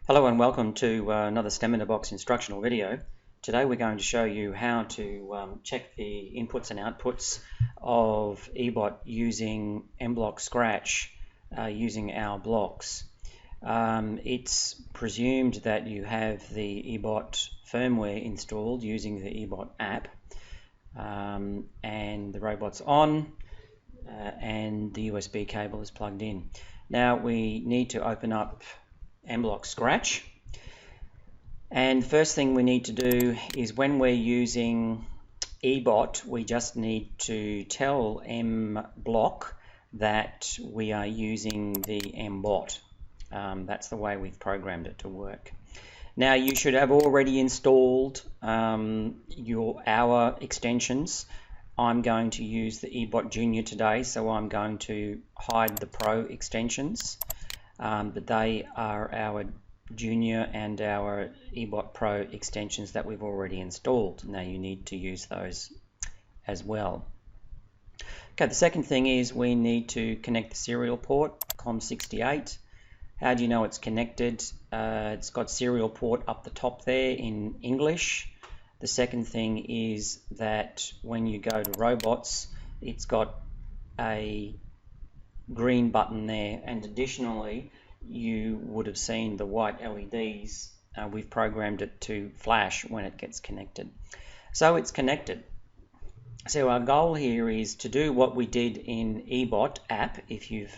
Hello and welcome to another STEM in a Box instructional video. Today we're going to show you how to check the inputs and outputs of ebot using mblock Scratch using our blocks. It's presumed that you have the ebot firmware installed using the ebot app and the robot's on and the USB cable is plugged in. Now we need to open up mblock Scratch, and first thing we need to do is when we're using ebot, we just need to tell mblock that we are using the mbot. That's the way we've programmed it to work. Now you should have already installed our extensions. I'm going to use the ebot Junior today, so I'm going to hide the Pro extensions. But they are our Junior and our ebot Pro extensions that we've already installed. Now you need to use those as well. Okay, the second thing is we need to connect the serial port, COM68. How do you know it's connected? It's got serial port up the top there in English. The second thing is that when you go to robots, it's got a green button there, and additionally you would have seen the white LEDs. We've programmed it to flash when it gets connected. So it's connected. So our goal here is to do what we did in ebot app. If you've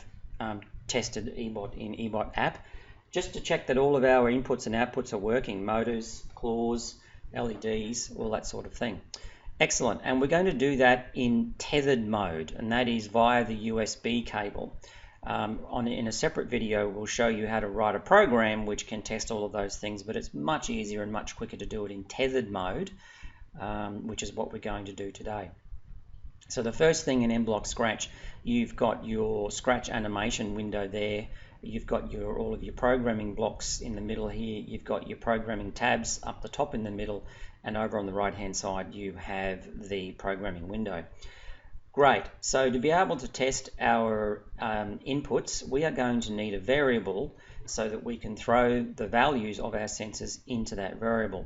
tested ebot in ebot app, just to check that all of our inputs and outputs are working, motors, claws, LEDs, all that sort of thing. Excellent, and we're going to do that in tethered mode, and that is via the USB cable. In a separate video, we'll show you how to write a program which can test all of those things, but it's much easier and much quicker to do it in tethered mode, which is what we're going to do today. So the first thing in mblock Scratch, you've got your Scratch animation window there. You've got all of your programming blocks in the middle here. You've got your programming tabs up the top in the middle, and over on the right hand side you have the programming window. Great, so to be able to test our inputs, we are going to need a variable so that we can throw the values of our sensors into that variable.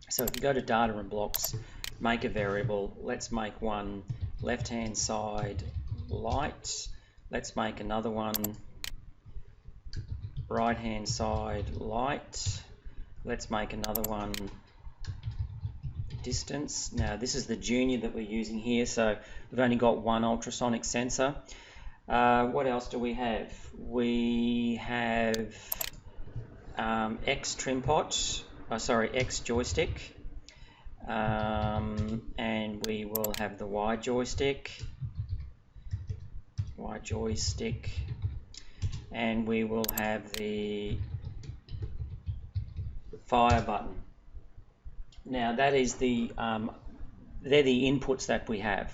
So if you go to data and blocks, make a variable. Let's make one left hand side light. Let's make another one right hand side light. Let's make another one distance. Now this is the Junior that we're using here, so we've only got one ultrasonic sensor. What else do we have? We have X joystick, and we will have the Y joystick, and we will have the fire button. Now that is they're the inputs that we have,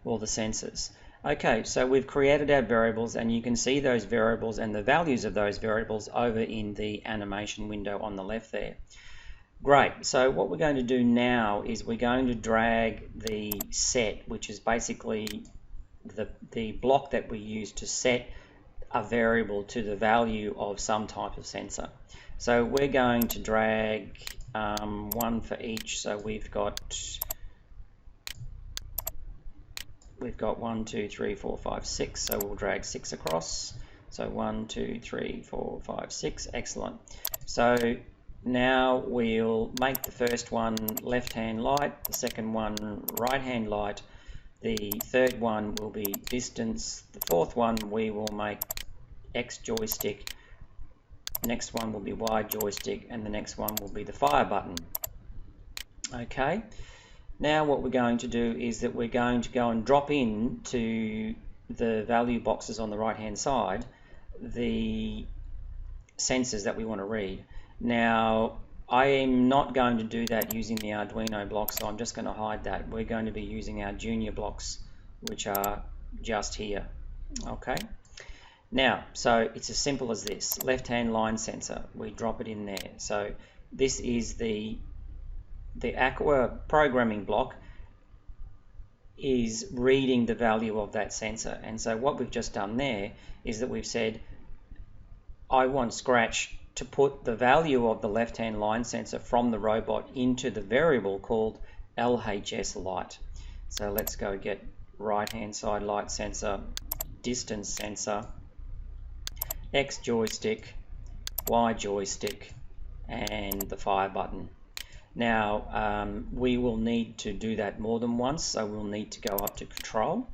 all the sensors. Okay, so we've created our variables, and you can see those variables and the values of those variables over in the animation window on the left there. Great, so what we're going to do now is we're going to drag the set, which is basically the block that we use to set a variable to the value of some type of sensor. So we're going to drag one for each. So we've got 1, 2, 3, 4, 5, 6. So we'll drag 6 across. So 1, 2, 3, 4, 5, 6. Excellent. So now we'll make the first one left hand light, the second one right hand light, the third one will be distance, the fourth one we will make X joystick, next one will be Y joystick, and the next one will be the fire button. Okay, now what we're going to do is that we're going to go and drop in to the value boxes on the right hand side the sensors that we want to read. Now I am not going to do that using the Arduino blocks, so I'm just going to hide that. We're going to be using our Junior blocks, which are just here. Okay, now so it's as simple as this. Left hand line sensor, we drop it in there. So this is the Aqua programming block is reading the value of that sensor, and so what we've just done there is that we've said I want Scratch to put the value of the left-hand line sensor from the robot into the variable called LHS light. So let's go get right-hand side light sensor, distance sensor, X joystick, Y joystick, and the fire button. Now we will need to do that more than once, so we'll need to go up to control,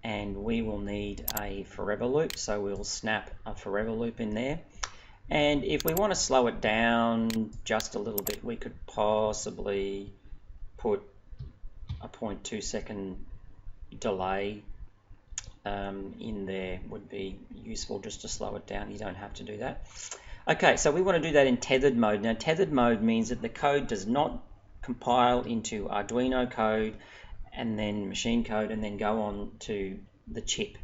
and we will need a forever loop, so we'll snap a forever loop in there. And if we want to slow it down just a little bit, we could possibly put a 0.2 second delay in there. Would be useful just to slow it down. You don't have to do that. Okay, so we want to do that in tethered mode. Now, tethered mode means that the code does not compile into Arduino code and then machine code and then go on to the chip.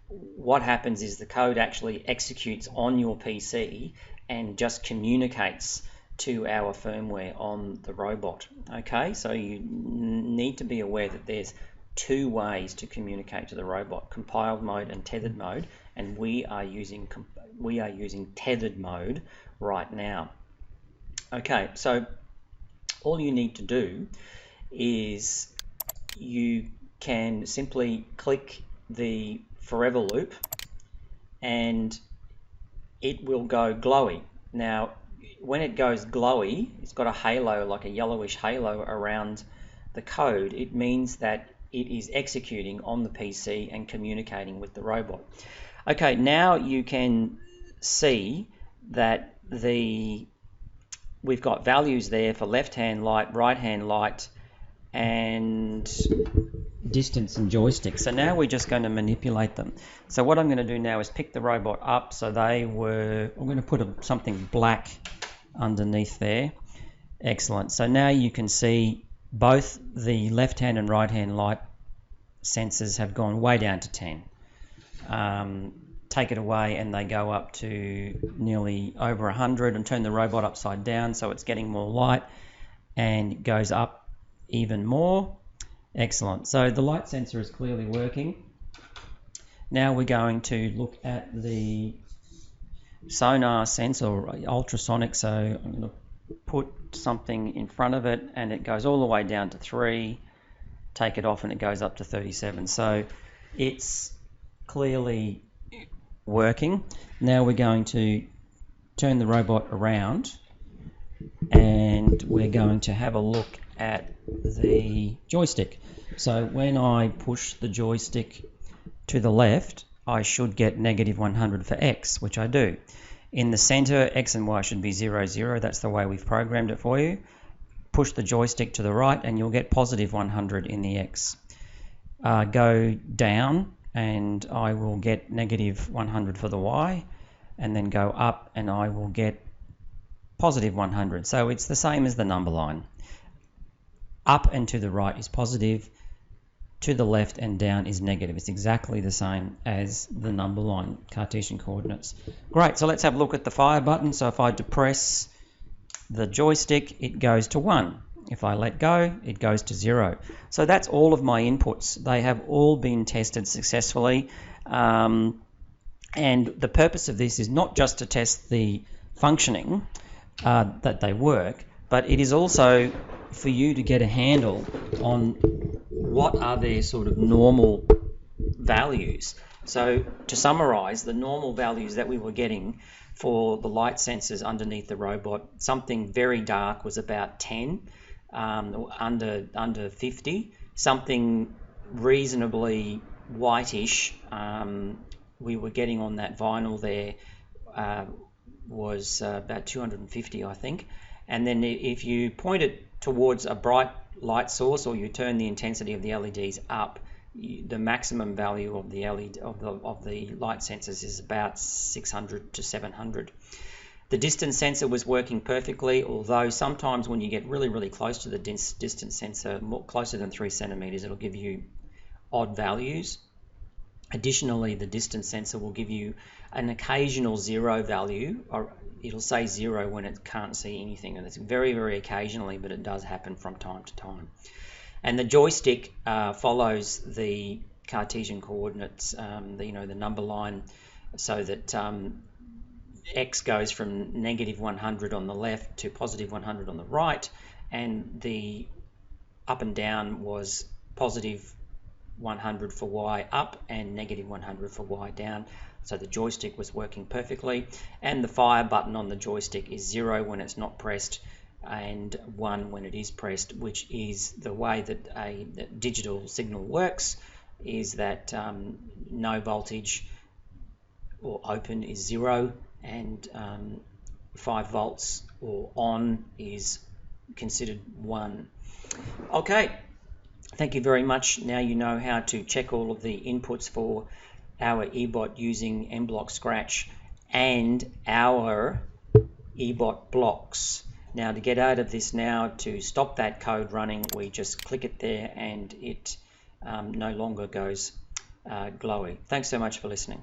What happens is the code actually executes on your PC and just communicates to our firmware on the robot. Okay, so you need to be aware that there's two ways to communicate to the robot: compiled mode and tethered mode, and we are using tethered mode right now. Okay, so all you need to do is you can simply click the forever loop and it will go glowy. Now when it goes glowy, it's got a halo, like a yellowish halo around the code. It means that it is executing on the PC and communicating with the robot. Okay, now you can see that we've got values there for left-hand light, right-hand light, and distance and joystick. So now we're just going to manipulate them. So what I'm going to do now is pick the robot up. So I'm going to put something black underneath there. Excellent. So now you can see both the left-hand and right-hand light sensors have gone way down to 10. Take it away and they go up to nearly over 100, and turn the robot upside down so it's getting more light and goes up even more. Excellent. So the light sensor is clearly working. Now we're going to look at the Sonar Sensor, ultrasonic. So I'm going to put something in front of it and it goes all the way down to 3. Take it off and it goes up to 37. So it's clearly working. Now we're going to turn the robot around and we're going to have a look at the joystick. So when I push the joystick to the left, I should get -100 for X, which I do. In the center, X and Y should be 0, 0. That's the way we've programmed it for you. Push the joystick to the right and you'll get +100 in the X. Go down and I will get -100 for the Y, and then go up and I will get +100. So it's the same as the number line. Up and to the right is positive, to the left and down is negative. It's exactly the same as the number line, Cartesian coordinates. Great, so let's have a look at the fire button. So if I depress the joystick, it goes to 1. If I let go, it goes to 0. So that's all of my inputs. They have all been tested successfully. And the purpose of this is not just to test the functioning, that they work, but it is also for you to get a handle on what are their sort of normal values. So to summarize, the normal values that we were getting for the light sensors underneath the robot, something very dark was about 10, under 50. Something reasonably whitish we were getting on that vinyl there was about 250, I think. And then if you point it towards a bright light source, or you turn the intensity of the LEDs up, the maximum value of the LED of the light sensors is about 600 to 700. The distance sensor was working perfectly, although sometimes when you get really, really close to the distance sensor, closer than 3 centimeters, it'll give you odd values. Additionally, the distance sensor will give you an occasional 0 value, or it'll say 0 when it can't see anything, and it's very, very occasionally, but it does happen from time to time. And the joystick follows the Cartesian coordinates, the number line, so that X goes from negative 100 on the left to positive 100 on the right, and the up and down was positive 100 for Y up and negative 100 for Y down. So the joystick was working perfectly, and the fire button on the joystick is 0 when it's not pressed and 1 when it is pressed, which is the way that a digital signal works, is that no voltage or open is 0, and 5 volts or on is considered 1. Okay, thank you very much. Now you know how to check all of the inputs for our ebot using mblock scratch and our ebot blocks. Now to get out of this now, to stop that code running, we just click it there and it no longer goes glowy. Thanks so much for listening.